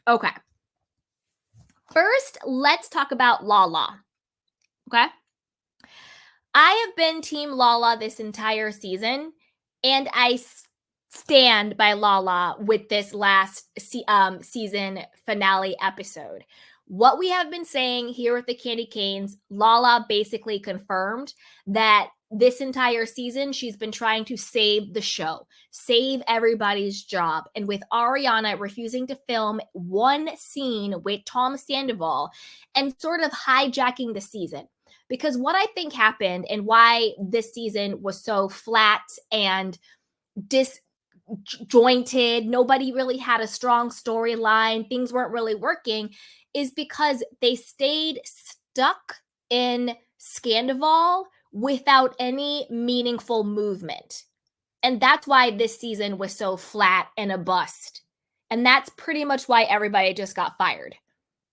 Okay. First, let's talk about Lala. Okay. I have been Team Lala this entire season, and I stand by Lala with this last season finale episode. What we have been saying here with the Candy Canes, Lala basically confirmed that this entire season she's been trying to save the show, save everybody's job. And with Ariana refusing to film one scene with Tom Sandoval and sort of hijacking the season, because what I think happened and why this season was so flat and disjointed, nobody really had a strong storyline, things weren't really working, is because they stayed stuck in Sandoval without any meaningful movement. And that's why this season was so flat and a bust. And that's pretty much why everybody just got fired.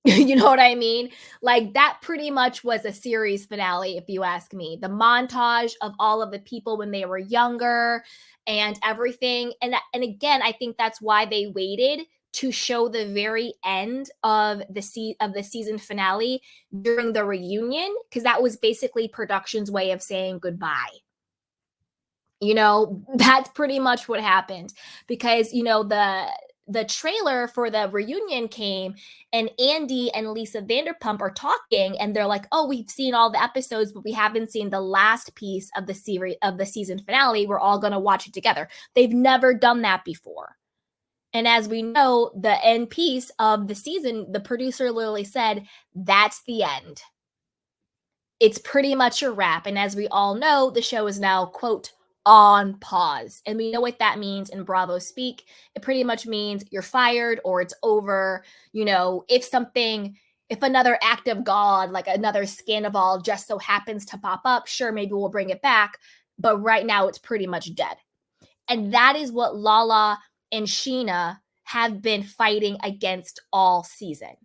You know what I mean? Like that pretty much was a series finale, if you ask me. The montage of all of the people when they were younger and everything. And again, I think that's why they waited to show the very end of the season finale during the reunion, because that was basically production's way of saying goodbye. That's pretty much what happened, because the trailer for the reunion came, and Andy and Lisa Vanderpump are talking, and they're like, "Oh, we've seen all the episodes, but we haven't seen the last piece of the series of the season finale. We're all going to watch it together." They've never done that before. And as we know, the end piece of the season, the producer literally said, "That's the end. It's pretty much a wrap." And as we all know, the show is now, quote, on pause. And we know what that means in Bravo speak. It pretty much means you're fired or it's over. If another act of God, like another Scandoval, just so happens to pop up, sure, maybe we'll bring it back. But right now, it's pretty much dead. And that is what Lala and Sheena have been fighting against all season.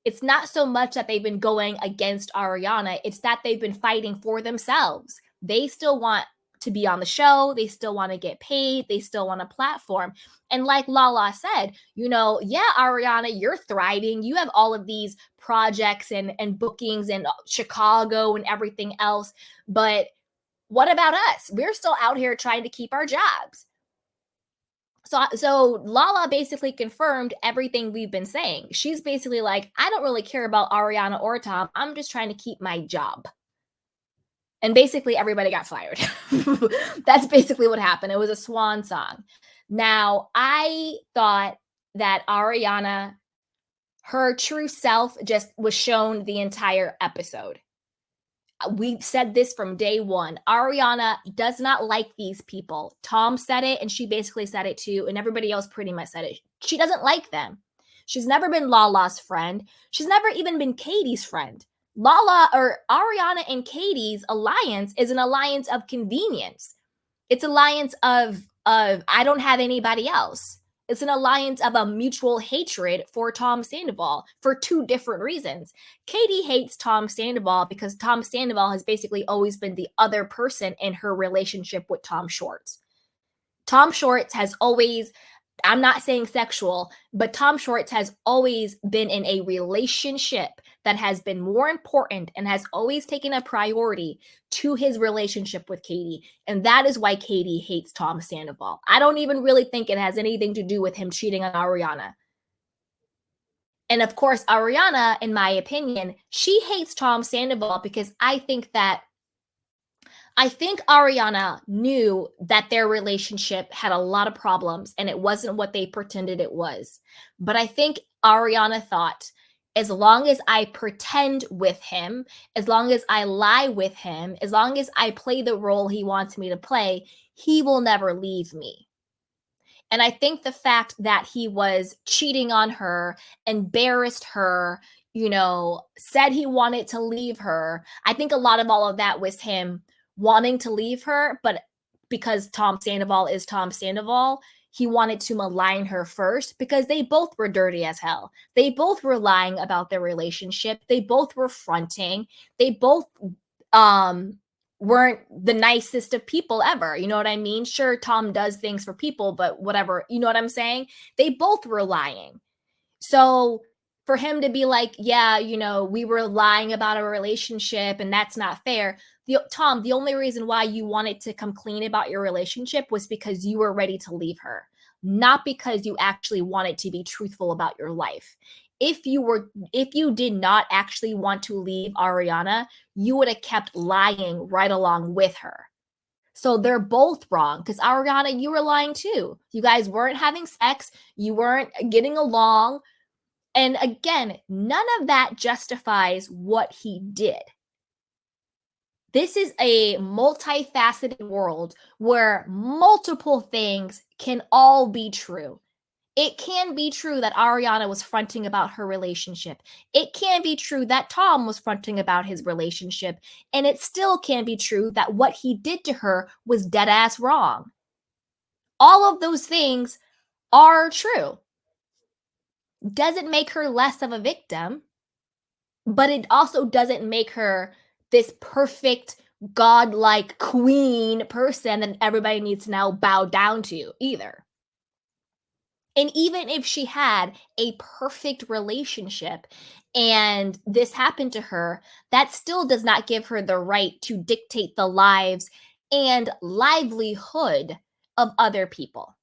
It's not so much that they've been going against Ariana, it's that they've been fighting for themselves. They still want to be on the show, they still want to get paid, they still want a platform. And like Lala said, yeah, Ariana, you're thriving. You have all of these projects and bookings in Chicago and everything else. But what about us? We're still out here trying to keep our jobs. So Lala basically confirmed everything we've been saying. She's basically like, I don't really care about Ariana or Tom. I'm just trying to keep my job. And basically everybody got fired. That's basically what happened. It was a swan song. Now, I thought that Ariana, her true self, just was shown the entire episode. We've said this from day one. Ariana does not like these people. Tom said it, and she basically said it too, and everybody else pretty much said it. She doesn't like them. She's never been Lala's friend. She's never even been Katie's friend. Ariana and Katie's alliance is an alliance of convenience. It's alliance of I don't have anybody else. It's an alliance of a mutual hatred for Tom Sandoval for two different reasons. Katie hates Tom Sandoval because Tom Sandoval has basically always been the other person in her relationship with Tom Schwartz. Tom Schwartz has always, I'm not saying sexual, but Tom Schwartz has always been in a relationship that has been more important and has always taken a priority to his relationship with Katie. And that is why Katie hates Tom Sandoval. I don't even really think it has anything to do with him cheating on Ariana. And of course, Ariana, in my opinion, she hates Tom Sandoval because I think Ariana knew that their relationship had a lot of problems and it wasn't what they pretended it was. But I think Ariana thought, as long as I pretend with him, as long as I lie with him, as long as I play the role he wants me to play, he will never leave me. And I think the fact that he was cheating on her, embarrassed her, said he wanted to leave her, I think a lot of all of that was him wanting to leave her, but because Tom Sandoval is Tom Sandoval, he wanted to malign her first because they both were dirty as hell. They both were lying about their relationship. They both were fronting. They both weren't the nicest of people ever. You know what I mean? Sure, Tom does things for people, but whatever. You know what I'm saying? They both were lying. So for him to be like, yeah, we were lying about a relationship and that's not fair. Tom, the only reason why you wanted to come clean about your relationship was because you were ready to leave her, not because you actually wanted to be truthful about your life. If you did not actually want to leave Ariana, you would have kept lying right along with her. So they're both wrong because Ariana, you were lying too. You guys weren't having sex, you weren't getting along. And again, none of that justifies what he did. This is a multifaceted world where multiple things can all be true. It can be true that Ariana was fronting about her relationship. It can be true that Tom was fronting about his relationship. And it still can be true that what he did to her was dead ass wrong. All of those things are true. Doesn't make her less of a victim, but it also doesn't make her this perfect godlike queen person that everybody needs to now bow down to either. And even if she had a perfect relationship and this happened to her, that still does not give her the right to dictate the lives and livelihood of other people.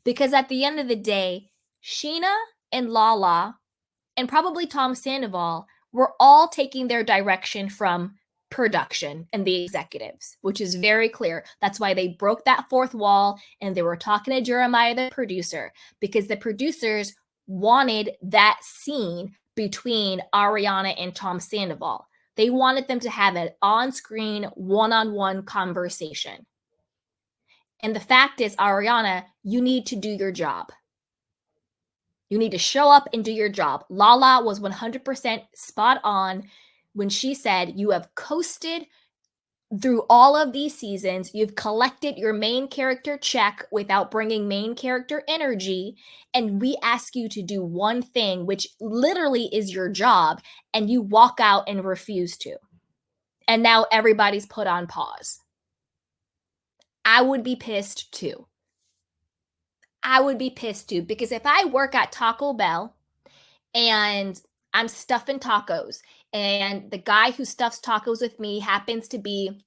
Because at the end of the day, Sheena and Lala and probably Tom Sandoval were all taking their direction from production and the executives, which is very clear. That's why they broke that fourth wall and they were talking to Jeremiah, the producer, because the producers wanted that scene between Ariana and Tom Sandoval. They wanted them to have an on screen, one on one conversation. And the fact is, Ariana, you need to do your job. You need to show up and do your job. Lala was 100% spot on when she said, you have coasted through all of these seasons. You've collected your main character check without bringing main character energy. And we ask you to do one thing, which literally is your job. And you walk out and refuse to. And now everybody's put on pause. I would be pissed too. I would be pissed too, because if I work at Taco Bell and I'm stuffing tacos, and the guy who stuffs tacos with me happens to be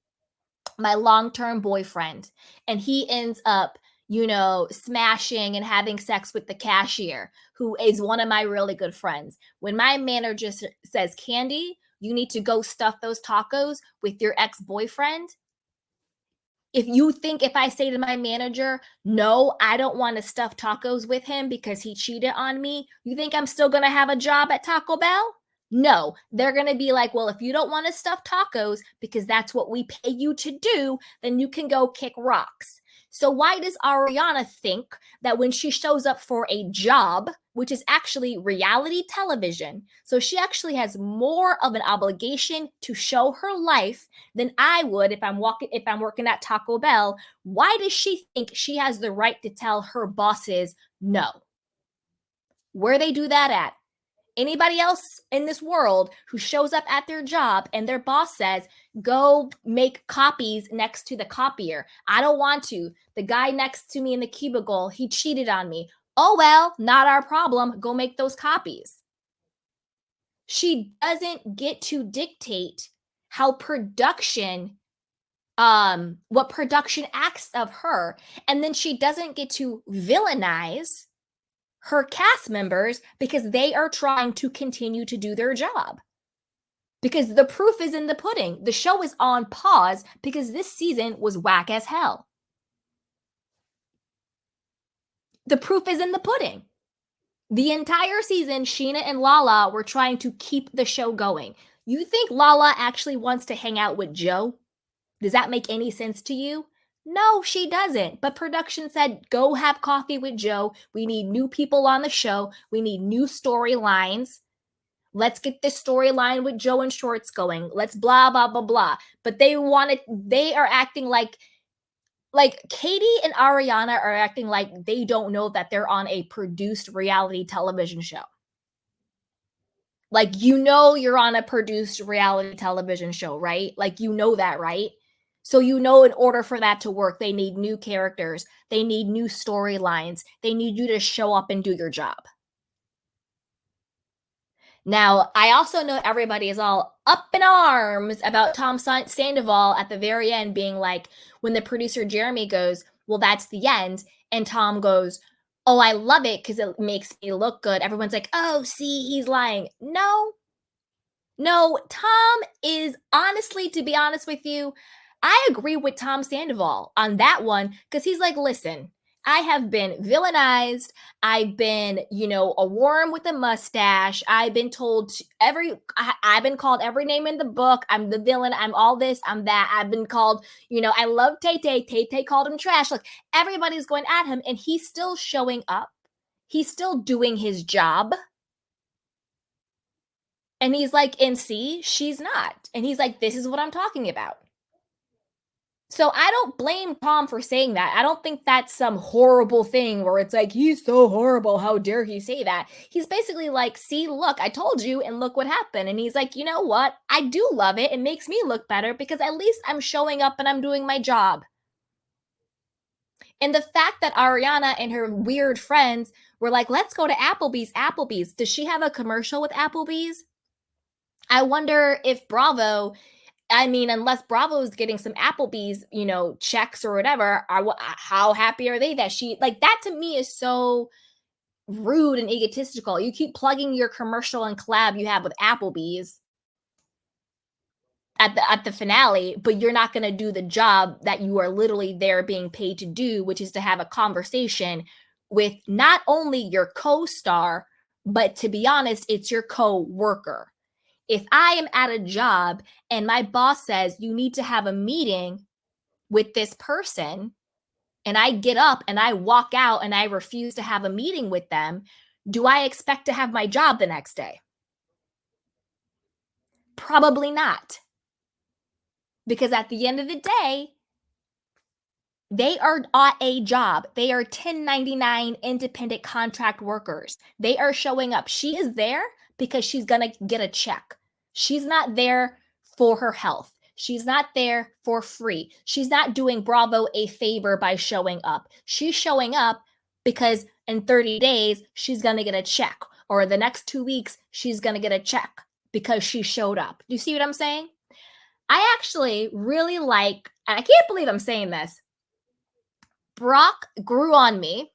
my long-term boyfriend, and he ends up, smashing and having sex with the cashier, who is one of my really good friends. When my manager says, Candy, you need to go stuff those tacos with your ex-boyfriend, if I say to my manager, no, I don't want to stuff tacos with him because he cheated on me, you think I'm still going to have a job at Taco Bell? No, they're going to be like, well, if you don't want to stuff tacos because that's what we pay you to do, then you can go kick rocks. So why does Ariana think that when she shows up for a job, which is actually reality television, so she actually has more of an obligation to show her life than I would if I'm working at Taco Bell? Why does she think she has the right to tell her bosses no? Where they do that at? Anybody else in this world who shows up at their job and their boss says, go make copies next to the copier. I don't want to. The guy next to me in the cubicle, he cheated on me. Oh, well, not our problem. Go make those copies. She doesn't get to dictate how what production asks of her. And then she doesn't get to villainize her cast members because they are trying to continue to do their job. Because the proof is in the pudding. The show is on pause because this season was whack as hell. The proof is in the pudding. The entire season, Sheena and Lala were trying to keep the show going. You think Lala actually wants to hang out with Joe? Does that make any sense to you? No, she doesn't. But production said, go have coffee with Joe. We need new people on the show. We need new storylines. Let's get this storyline with Joe and Shorts going. Let's blah, blah, blah, blah. But they are acting like Katie and Ariana are acting like they don't know that they're on a produced reality television show. Like, you're on a produced reality television show, right? Like, that, right? So, in order for that to work, they need new characters. They need new storylines. They need you to show up and do your job. Now, I also know everybody is all up in arms about Sandoval at the very end being like, when the producer Jeremy goes, "Well, that's the end." And Tom goes, "Oh, I love it because it makes me look good." Everyone's like, "Oh, see, he's lying." No, no, Tom is honestly, to be honest with you, I agree with Tom Sandoval on that one because he's like, listen, I have been villainized. I've been, a worm with a mustache. I've been told I've been called every name in the book. I'm the villain. I'm all this. I'm that. I've been called, I love Tay Tay. Tay Tay called him trash. Like everybody's going at him and he's still showing up. He's still doing his job. And he's like, "And see, she's not." And he's like, "This is what I'm talking about." So I don't blame Tom for saying that. I don't think that's some horrible thing where it's like, "He's so horrible. How dare he say that?" He's basically like, "See, look, I told you, and look what happened." And he's like, "You know what? I do love it. It makes me look better because at least I'm showing up and I'm doing my job." And the fact that Ariana and her weird friends were like, "Let's go to Applebee's. Applebee's. Does she have a commercial with Applebee's?" I wonder if Bravo, I mean, unless Bravo's getting some Applebee's, checks or whatever, how happy are they that she like that to me is so rude and egotistical. You keep plugging your commercial and collab you have with Applebee's at the finale, but you're not going to do the job that you are literally there being paid to do, which is to have a conversation with not only your co-star, but to be honest, it's your co-worker. If I am at a job and my boss says you need to have a meeting with this person, and I get up and I walk out and I refuse to have a meeting with them, do I expect to have my job the next day? Probably not. Because at the end of the day, they are at a job. They are 1099 independent contract workers. They are showing up. She is there because she's going to get a check. She's not there for her health. She's not there for free. She's not doing Bravo a favor by showing up. She's showing up because in 30 days, she's going to get a check. Or the next 2 weeks, she's going to get a check because she showed up. Do you see what I'm saying? I actually really like, and I can't believe I'm saying this, Brock grew on me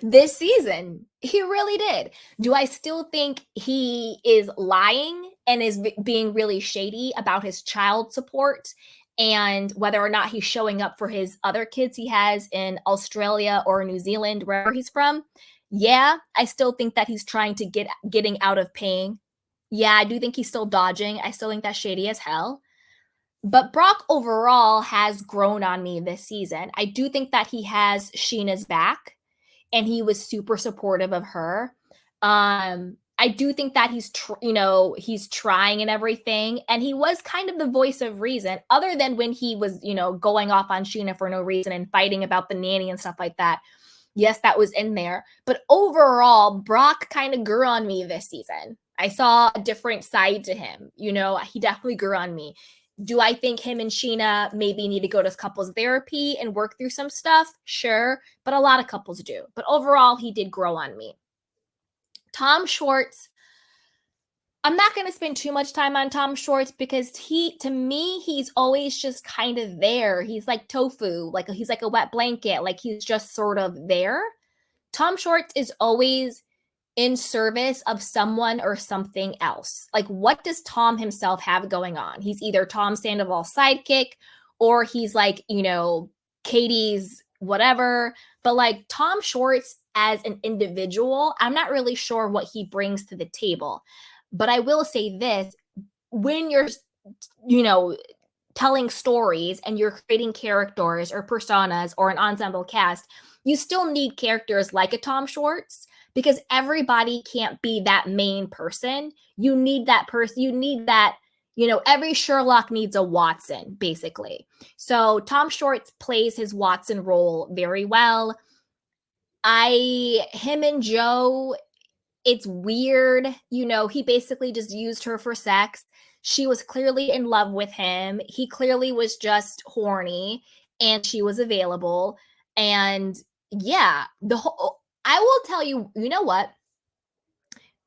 this season. He really did. Do I still think he is lying and is being really shady about his child support and whether or not he's showing up for his other kids he has in Australia or New Zealand, wherever he's from? Yeah, I still think that he's trying to getting out of paying. Yeah, I do think he's still dodging. I still think that's shady as hell. But Brock overall has grown on me this season. I do think that he has Sheena's back and he was super supportive of her. I do think that he's trying and everything, and he was kind of the voice of reason, other than when he was going off on Sheena for no reason and fighting about the nanny and stuff like that. Yes, that was in there, but overall, Brock kind of grew on me this season. I saw a different side to him. He definitely grew on me. Do I think him and Sheena maybe need to go to couples therapy and work through some stuff? Sure, but a lot of couples do. But overall, he did grow on me. Tom Schwartz, I'm not going to spend too much time on Tom Schwartz because to me, he's always just kind of there. He's like tofu, like he's like a wet blanket, like he's just sort of there. Tom Schwartz is always in service of someone or something else. Like, what does Tom himself have going on? He's either Tom Sandoval's sidekick or he's like, Katie's whatever. But like Tom Schwartz as an individual, I'm not really sure what he brings to the table. But I will say this, when you're, you know, telling stories and you're creating characters or personas or an ensemble cast, you still need characters like a Tom Schwartz because everybody can't be that main person. You need that person. You need that, every Sherlock needs a Watson, basically. So Tom Schwartz plays his Watson role very well. Him and Joe, it's weird. He basically just used her for sex. She was clearly in love with him. He clearly was just horny and she was available. And yeah, I will tell you, you know what?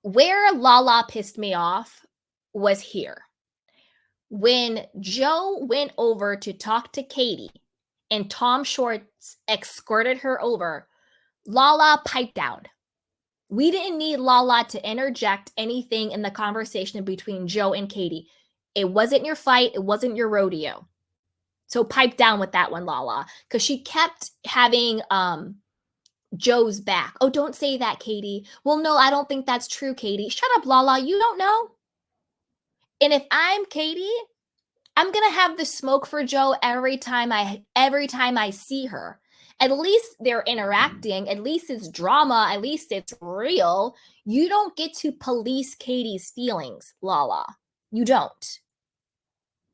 Where Lala pissed me off was here. When Joe went over to talk to Katie and Tom Schwartz escorted her over, Lala piped down. We didn't need Lala to interject anything in the conversation between Joe and Katie. It wasn't your fight, it wasn't your rodeo. So pipe down with that one, Lala, because she kept having Joe's back. Oh, don't say that, Katie. Well, no, I don't think that's true, Katie. Shut up, Lala. You don't know. And if I'm Katie, I'm gonna have the smoke for Joe every time I see her. At least they're interacting. At least it's drama. At least it's real. You don't get to police Katie's feelings, Lala. You don't.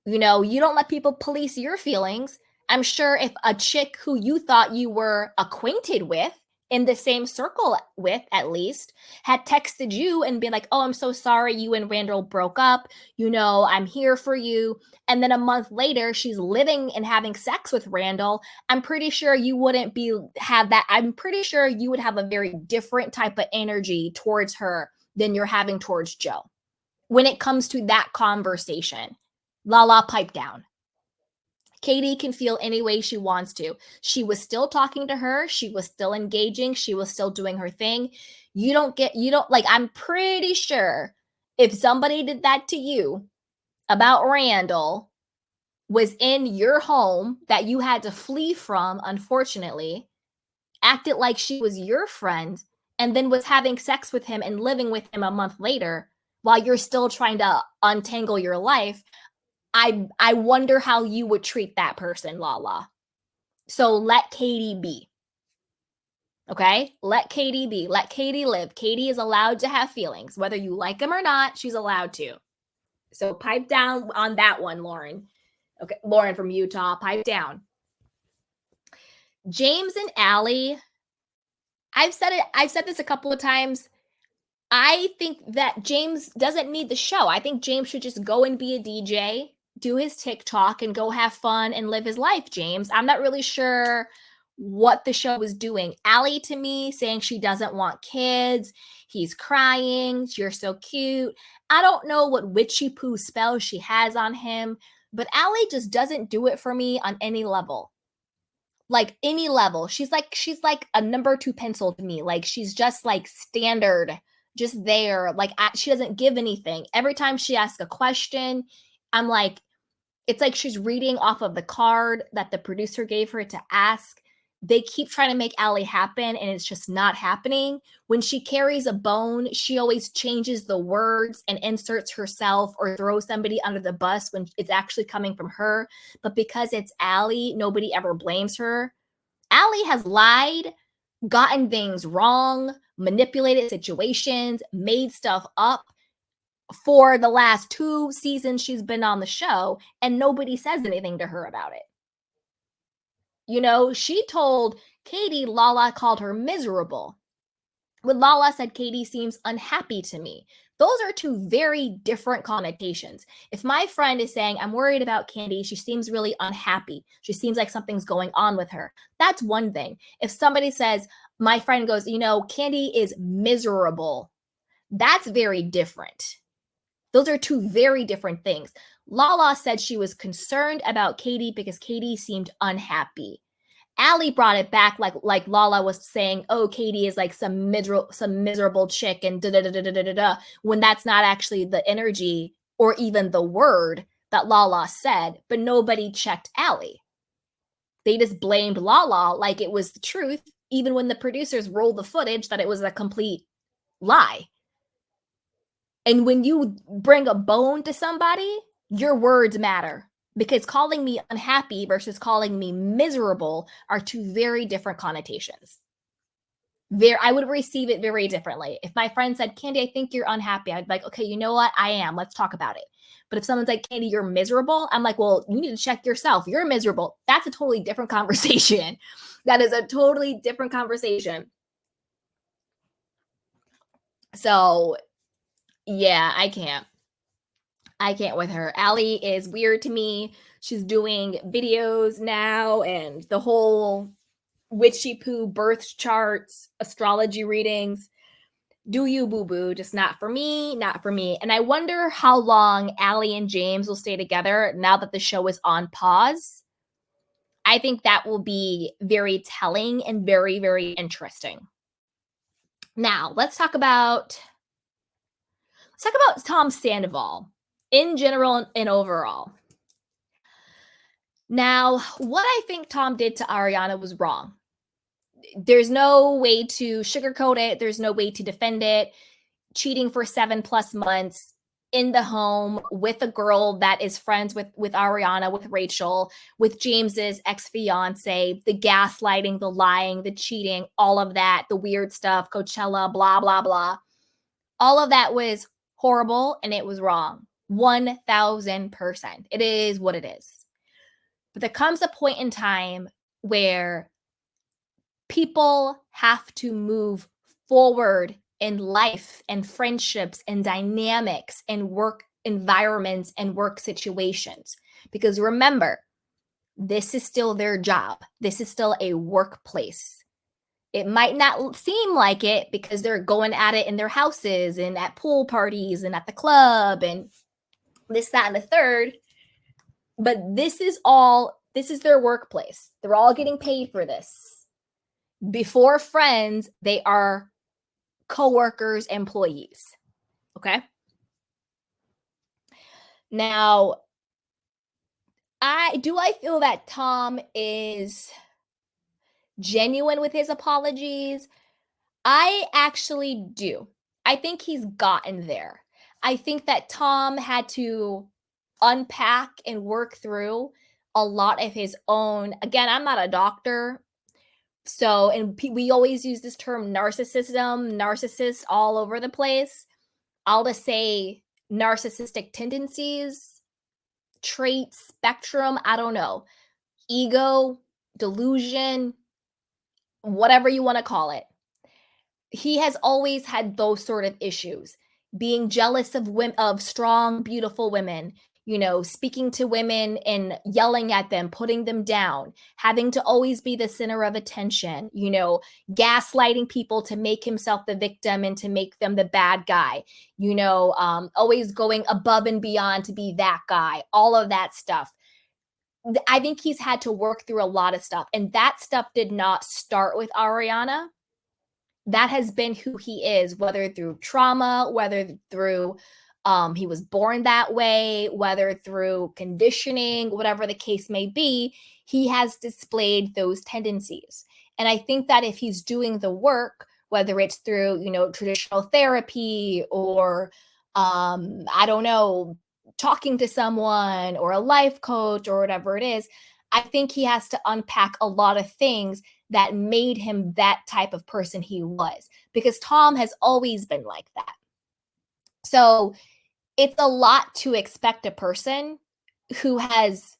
You know, you don't let people police your feelings. I'm sure if a chick who you thought you were acquainted with, in the same circle with at least, had texted you and been like, oh, I'm so sorry you and Randall broke up. You know, I'm here for you. And then a month later, she's living and having sex with Randall. I'm pretty sure you wouldn't have that. I'm pretty sure you would have a very different type of energy towards her than you're having towards Joe when it comes to that conversation. Lala, pipe down. Katie can feel any way she wants to. She was still talking to her. She was still engaging. She was still doing her thing. I'm pretty sure if somebody did that to you about Randall, was in your home that you had to flee from, unfortunately, acted like she was your friend, and then was having sex with him and living with him a month later while you're still trying to untangle your life, I wonder how you would treat that person, Lala. So let Katie be. Okay? Let Katie be. Let Katie live. Katie is allowed to have feelings. Whether you like them or not, she's allowed to. So pipe down on that one, Lauren. Okay, Lauren from Utah, pipe down. James and Allie, I've said this a couple of times. I think that James doesn't need the show. I think James should just go and be a DJ, do his TikTok, and go have fun and live his life, James. I'm not really sure what the show was doing. Allie, to me, saying she doesn't want kids. He's crying. You're so cute. I don't know what witchy poo spell she has on him, but Allie just doesn't do it for me on any level. Like any level. She's like a number 2 pencil to me. Like she's just like standard, just there. Like she doesn't give anything. Every time she asks a question, I'm like, it's like she's reading off of the card that the producer gave her to ask. They keep trying to make Allie happen, and it's just not happening. When she carries a bone, she always changes the words and inserts herself or throws somebody under the bus when it's actually coming from her. But because it's Allie, nobody ever blames her. Allie has lied, gotten things wrong, manipulated situations, made stuff up for the last 2 seasons she's been on the show, and nobody says anything to her about it. You know, she told Katie Lala called her miserable. When Lala said Katie seems unhappy to me, those are 2 very different connotations. If my friend is saying, I'm worried about Candy, she seems really unhappy, she seems like something's going on with her, that's one thing. If somebody says, my friend goes, you know, Candy is miserable, that's very different. Those are 2 very different things. Lala said she was concerned about Katie because Katie seemed unhappy. Allie brought it back like Lala was saying, oh, Katie is like some miserable chick and da da da da da da da, when that's not actually the energy or even the word that Lala said, but nobody checked Allie. They just blamed Lala like it was the truth, even when the producers rolled the footage that it was a complete lie. And when you bring a bone to somebody, your words matter, because calling me unhappy versus calling me miserable are 2 very different connotations. I would receive it very differently. If my friend said, Candy, I think you're unhappy, I'd be like, okay, you know what? I am. Let's talk about it. But if someone's like, Candy, you're miserable, I'm like, well, you need to check yourself. You're miserable. That's a totally different conversation. That is a totally different conversation. So yeah, I can't with her. Allie is weird to me. She's doing videos now and the whole witchy poo birth charts, astrology readings. Do you, boo boo? Just not for me, not for me. And I wonder how long Allie and James will stay together now that the show is on pause. I think that will be very telling and very, very interesting. Now, let's talk about Tom Sandoval in general and overall. Now, what I think Tom did to Ariana was wrong. There's no way to sugarcoat it, there's no way to defend it. Cheating for 7+ months in the home with a girl that is friends with Ariana, with Rachel, with James's ex-fiance, the gaslighting, the lying, the cheating, all of that, the weird stuff, Coachella, blah, blah, blah. All of that was horrible and it was wrong. 1000%. It is what it is. But there comes a point in time where people have to move forward in life and friendships and dynamics and work environments and work situations. Because remember, this is still their job. This is still a workplace. It might not seem like it because they're going at it in their houses and at pool parties and at the club and this, that, and the third. But this is their workplace. They're all getting paid for this. Before friends, they are coworkers, employees. Okay. Now, I feel that Tom is genuine with his apologies. I actually do. I think he's gotten there. I think that Tom had to unpack and work through a lot of his own. Again, I'm not a doctor. So, and we always use this term narcissist all over the place. I'll just say narcissistic tendencies, traits, spectrum, I don't know, ego, delusion, whatever you want to call it. He has always had those sort of issues, being jealous of women, of strong, beautiful women, speaking to women and yelling at them, putting them down, having to always be the center of attention, gaslighting people to make himself the victim and to make them the bad guy, always going above and beyond to be that guy, all of that stuff. I think he's had to work through a lot of stuff. And that stuff did not start with Ariana. That has been who he is, whether through trauma, whether through he was born that way, whether through conditioning, whatever the case may be, he has displayed those tendencies. And I think that if he's doing the work, whether it's through, traditional therapy or, I don't know, talking to someone or a life coach or whatever it is, I think he has to unpack a lot of things that made him that type of person he was, because Tom has always been like that. So it's a lot to expect a person who has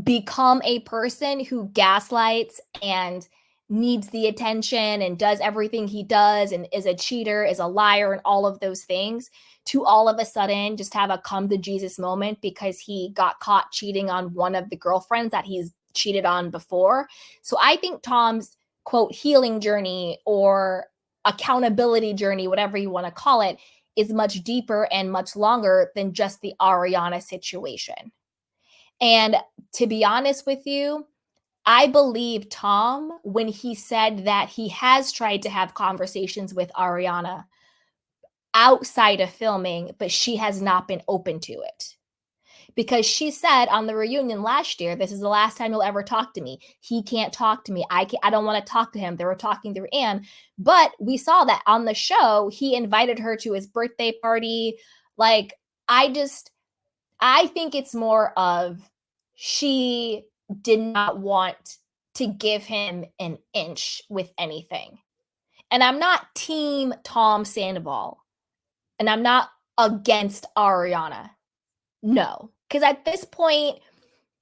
become a person who gaslights and needs the attention and does everything he does and is a cheater, is a liar, and all of those things, to all of a sudden just have a come to Jesus moment because he got caught cheating on one of the girlfriends that he's cheated on before. So I think Tom's, quote, healing journey or accountability journey, whatever you want to call it, is much deeper and much longer than just the Ariana situation. And to be honest with you, I believe Tom when he said that he has tried to have conversations with Ariana outside of filming, but she has not been open to it. Because she said on the reunion last year, this is the last time he'll ever talk to me. He can't talk to me. I don't want to talk to him. They were talking through Anne. But we saw that on the show, he invited her to his birthday party. Like, I think it's more of she did not want to give him an inch with anything. And I'm not team Tom Sandoval. And I'm not against Ariana. No. Because at this point,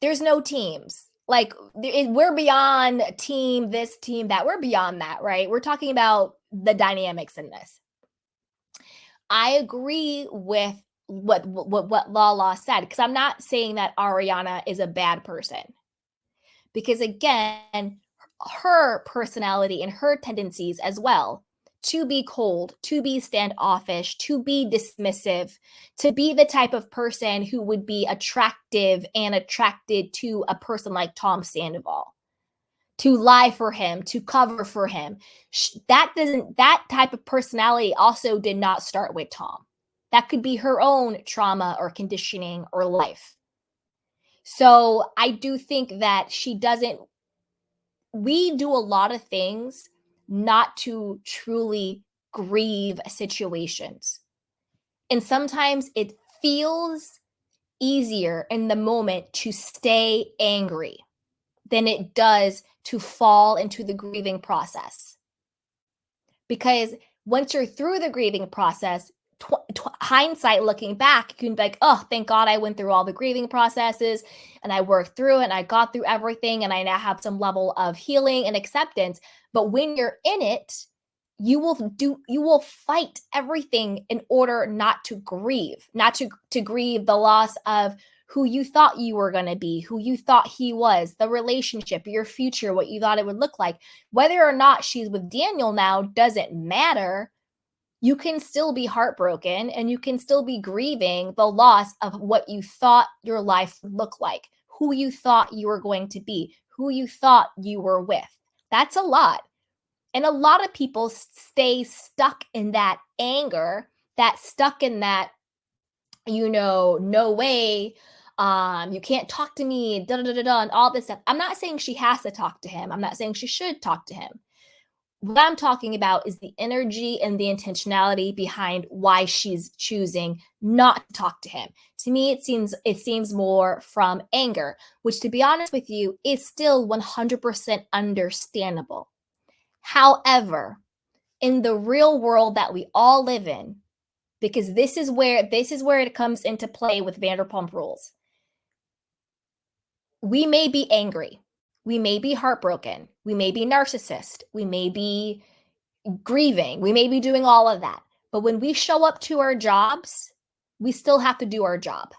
there's no teams. Like, we're beyond team this, team that. We're beyond that, right? We're talking about the dynamics in this. I agree with what Lala said, because I'm not saying that Ariana is a bad person. Because again, her personality and her tendencies as well to be cold, to be standoffish, to be dismissive, to be the type of person who would be attractive and attracted to a person like Tom Sandoval, to lie for him, to cover for him. That type of personality also did not start with Tom. That could be her own trauma or conditioning or life. So I do think that we do a lot of things not to truly grieve situations. And sometimes it feels easier in the moment to stay angry than it does to fall into the grieving process. Because once you're through the grieving process, hindsight looking back, you can be like, oh, thank God I went through all the grieving processes and I worked through it and I got through everything and I now have some level of healing and acceptance. But when you're in it, you will fight everything in order not to grieve, not to grieve the loss of who you thought you were going to be, who you thought he was, the relationship, your future, what you thought it would look like. Whether or not she's with Daniel now doesn't matter. You can still be heartbroken and you can still be grieving the loss of what you thought your life would look like, who you thought you were going to be, who you thought you were with. That's a lot. And a lot of people stay stuck in that anger, stuck in that, no way, you can't talk to me, da da da da, and all this stuff. I'm not saying she has to talk to him. I'm not saying she should talk to him. What I'm talking about is the energy and the intentionality behind why she's choosing not to talk to him. To me, it seems more from anger, which, to be honest with you, is still 100% understandable. However, in the real world that we all live in, because this is where it comes into play with Vanderpump Rules. We may be angry, we may be heartbroken, we may be narcissist, we may be grieving, we may be doing all of that. But when we show up to our jobs, we still have to do our job.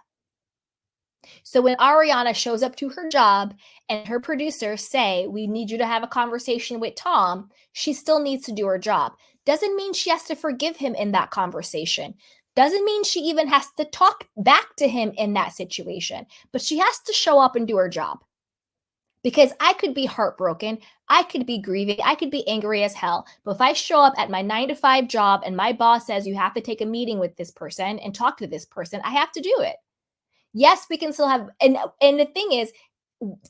So when Ariana shows up to her job and her producers say, we need you to have a conversation with Tom, she still needs to do her job. Doesn't mean she has to forgive him in that conversation. Doesn't mean she even has to talk back to him in that situation, but she has to show up and do her job. Because I could be heartbroken, I could be grieving, I could be angry as hell. But if I show up at my 9-to-5 job and my boss says you have to take a meeting with this person and talk to this person, I have to do it. Yes, we can still have, and the thing is,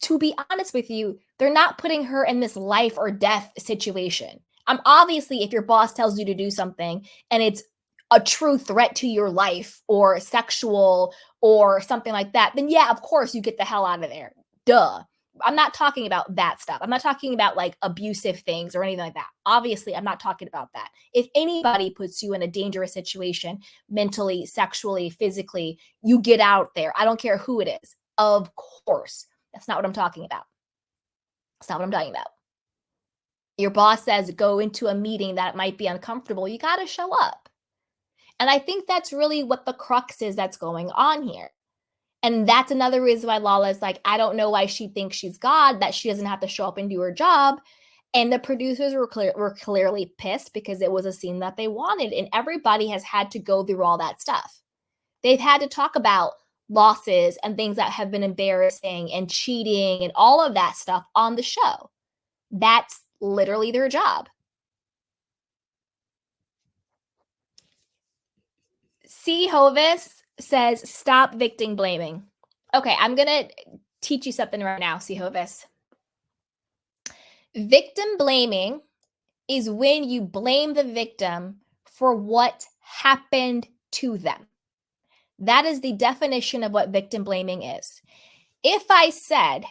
to be honest with you, they're not putting her in this life or death situation. Obviously, if your boss tells you to do something and it's a true threat to your life or sexual or something like that, then yeah, of course you get the hell out of there. Duh. I'm not talking about that stuff. I'm not talking about like abusive things or anything like that. Obviously, I'm not talking about that. If anybody puts you in a dangerous situation, mentally, sexually, physically, you get out there. I don't care who it is. Of course. That's not what I'm talking about. That's not what I'm talking about. Your boss says go into a meeting that might be uncomfortable. You got to show up. And I think that's really what the crux is that's going on here. And that's another reason why Lala is like, I don't know why she thinks she's God, that she doesn't have to show up and do her job. And the producers were clearly pissed because it was a scene that they wanted. And everybody has had to go through all that stuff. They've had to talk about losses and things that have been embarrassing and cheating and all of that stuff on the show. That's literally their job. C. Hovis says, stop victim blaming. Okay, I'm going to teach you something right now, C. Hovis. Victim blaming is when you blame the victim for what happened to them. That is the definition of what victim blaming is. If I said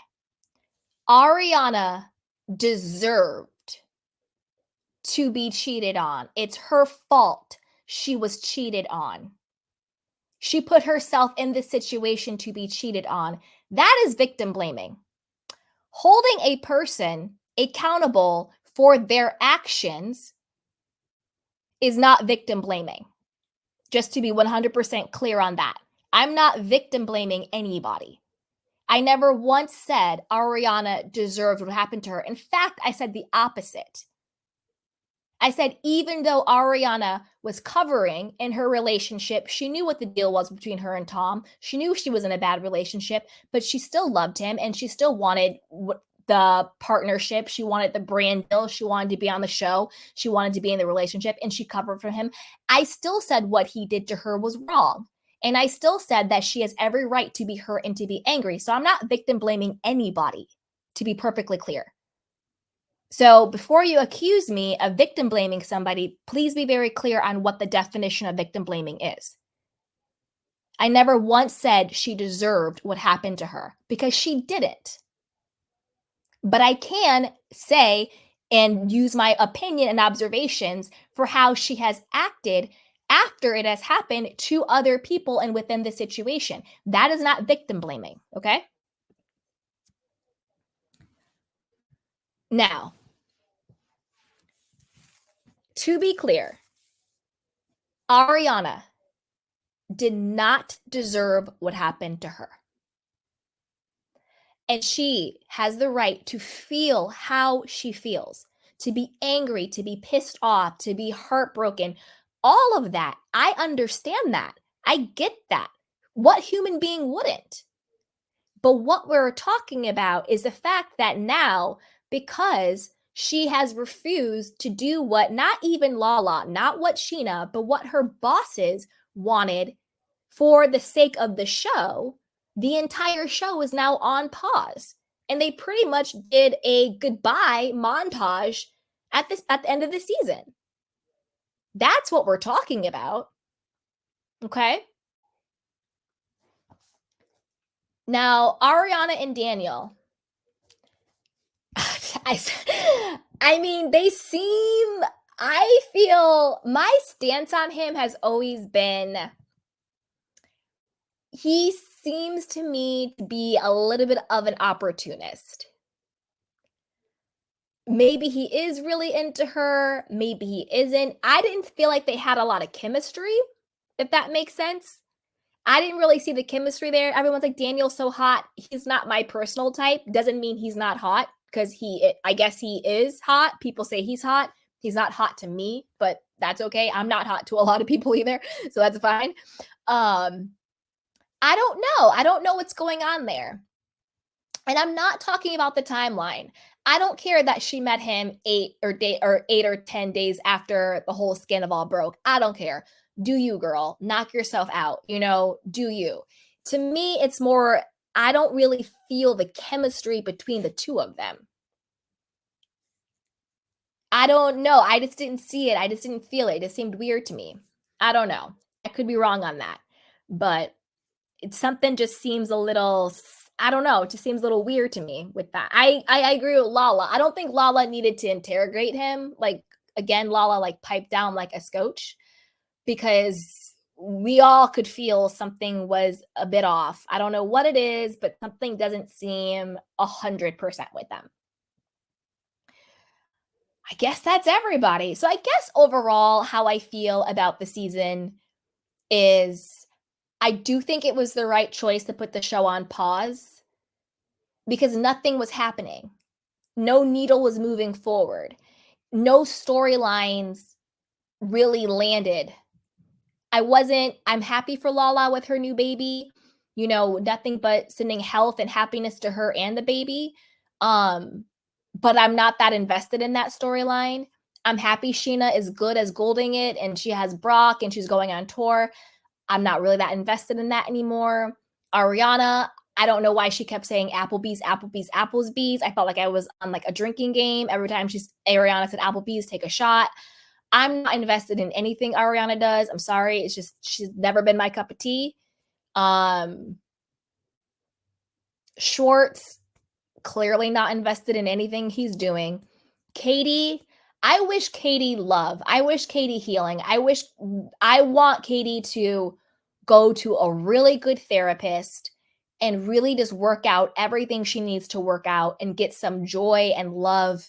Ariana deserved to be cheated on, it's her fault she was cheated on. She put herself in this situation to be cheated on. That is victim blaming. Holding a person accountable for their actions is not victim blaming. Just to be 100% clear on that. I'm not victim blaming anybody. I never once said Ariana deserved what happened to her. In fact, I said the opposite. I said, even though Ariana was covering in her relationship, she knew what the deal was between her and Tom. She knew she was in a bad relationship, but she still loved him and she still wanted the partnership. She wanted the brand deal. She wanted to be on the show. She wanted to be in the relationship and she covered for him. I still said what he did to her was wrong. And I still said that she has every right to be hurt and to be angry. So I'm not victim blaming anybody, to be perfectly clear. So before you accuse me of victim blaming somebody, please be very clear on what the definition of victim blaming is. I never once said she deserved what happened to her because she didn't. But I can say and use my opinion and observations for how she has acted after it has happened to other people and within the situation. That is not victim blaming, okay? Now, to be clear, Ariana did not deserve what happened to her. And she has the right to feel how she feels, to be angry, to be pissed off, to be heartbroken, all of that. I understand that. I get that. What human being wouldn't? But what we're talking about is the fact that now, because she has refused to do what not even Lala, not what Sheena, but what her bosses wanted for the sake of the show, the entire show is now on pause. And they pretty much did a goodbye montage at the end of the season. That's what we're talking about. Okay? Now, Ariana and Daniel, I mean, they seem, I feel my stance on him has always been he seems to me to be a little bit of an opportunist. Maybe he is really into her, maybe he isn't. I didn't feel like they had a lot of chemistry, if that makes sense. I didn't really see the chemistry there. Everyone's like, Daniel's so hot. He's not my personal type. Doesn't mean he's not hot because I guess he is hot. People say he's hot. He's not hot to me, but that's okay. I'm not hot to a lot of people either. So that's fine. I don't know. I don't know what's going on there. And I'm not talking about the timeline. I don't care that she met him 8 or 10 days after the whole Sandoval broke. I don't care. Do you, girl? Knock yourself out. Do you? To me, it's more, I don't really feel the chemistry between the two of them. I don't know. I just didn't see it. I just didn't feel it. It seemed weird to me. I don't know. I could be wrong on that. But it's something just seems a little, I don't know, it just seems a little weird to me with that. I agree with Lala. I don't think Lala needed to interrogate him. Like, again, Lala like piped down like a scotch because we all could feel something was a bit off. I don't know what it is, but something doesn't seem 100% with them. I guess that's everybody. So I guess overall, how I feel about the season is I do think it was the right choice to put the show on pause because nothing was happening. No needle was moving forward. No storylines really landed. I'm happy for Lala with her new baby. Nothing but sending health and happiness to her and the baby. But I'm not that invested in that storyline. I'm happy Sheena is good as Golding it and she has Brock and she's going on tour. I'm not really that invested in that anymore. Ariana, I don't know why she kept saying Applebee's, Applebee's, Applebee's. I felt like I was on like a drinking game. Every time Ariana said Applebee's, take a shot. I'm not invested in anything Ariana does. I'm sorry. It's just, she's never been my cup of tea. Schwartz, clearly not invested in anything he's doing. Katie, I wish Katie love. I wish Katie healing. I want Katie to go to a really good therapist and really just work out everything she needs to work out and get some joy and love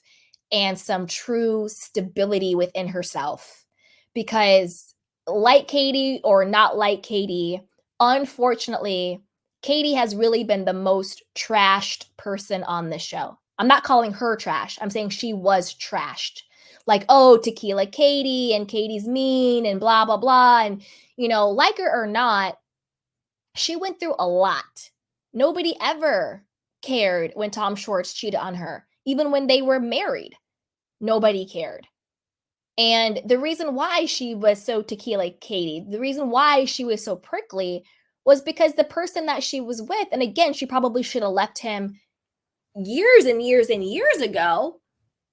and some true stability within herself. Because like Katie or not like Katie, unfortunately, Katie has really been the most trashed person on this show. I'm not calling her trash. I'm saying she was trashed. like, oh, Tequila Katie and Katie's mean and blah, blah, blah. And, like her or not, she went through a lot. Nobody ever cared when Tom Schwartz cheated on her. Even when they were married, nobody cared. And the reason why she was so Tequila Katie, the reason why she was so prickly was because the person that she was with, and again, she probably should have left him years and years and years ago.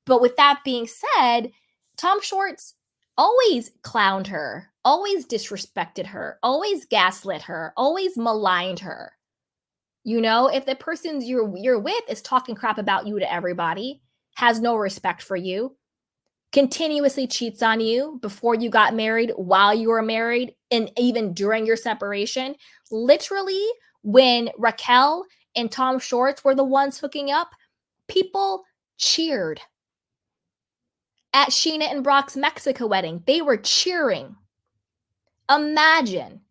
But with that being said, Tom Schwartz always clowned her, always disrespected her, always gaslit her, always maligned her. If the person you're with is talking crap about you to everybody, has no respect for you, continuously cheats on you before you got married, while you were married, and even during your separation. Literally, when Raquel and Tom Schwartz were the ones hooking up, people cheered. At Sheena and Brock's Mexico wedding, they were cheering. Imagine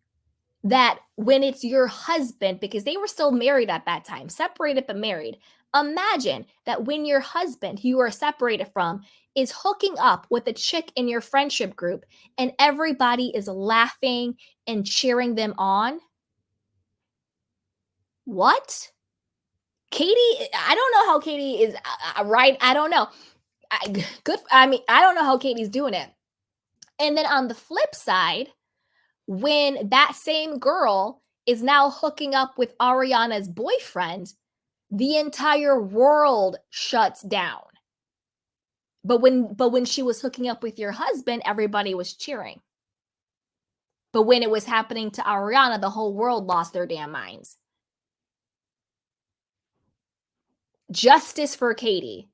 that when it's your husband, because they were still married at that time, separated but married. Imagine that when your husband, who you are separated from, is hooking up with a chick in your friendship group and everybody is laughing and cheering them on. What? Katie, I don't know how Katie is right. I don't know. I don't know how Katie's doing it. And then on the flip side, when that same girl is now hooking up with Ariana's boyfriend, the entire world shuts down. But when she was hooking up with your husband, everybody was cheering. But when it was happening to Ariana, the whole world lost their damn minds. Justice for Katie.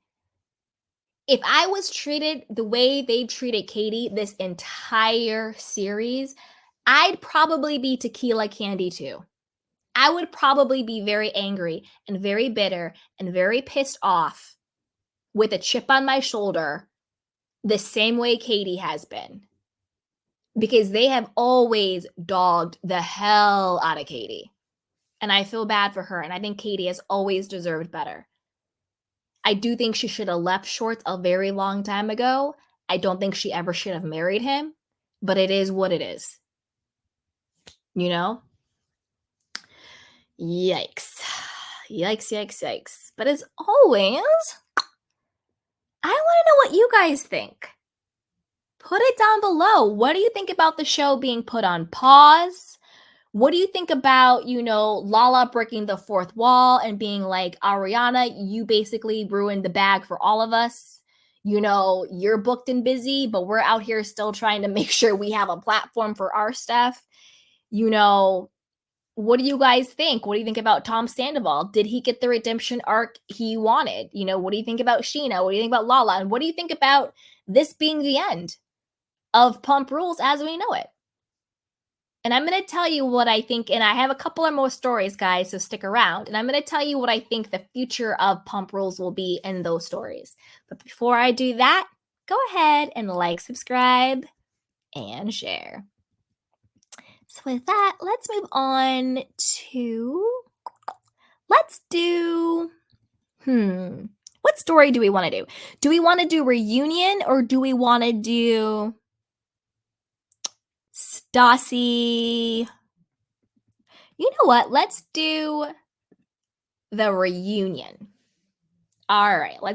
If I was treated the way they treated Katie this entire series, I'd probably be tequila candy too. I would probably be very angry and very bitter and very pissed off with a chip on my shoulder the same way Katie has been. Because they have always dogged the hell out of Katie. And I feel bad for her. And I think Katie has always deserved better. I do think she should have left Schwartz a very long time ago. I don't think she ever should have married him. But it is what it is. Yikes. Yikes, yikes, yikes. But as always, I want to know what you guys think. Put it down below. What do you think about the show being put on pause? What do you think about, Lala breaking the fourth wall and being like, Ariana, you basically ruined the bag for all of us. You're booked and busy, but we're out here still trying to make sure we have a platform for our stuff. What do you guys think? What do you think about Tom Sandoval? Did he get the redemption arc he wanted? What do you think about Sheena? What do you think about Lala? And what do you think about this being the end of Pump Rules as we know it? And I'm going to tell you what I think, and I have a couple of more stories, guys, so stick around. And I'm going to tell you what I think the future of Pump Rules will be in those stories. But before I do that, go ahead and like, subscribe, and share. So with that, let's move on to, let's do, what story do we want to do? Do we want to do reunion or do we want to do Stassi? You know what? Let's do the reunion. All right, let's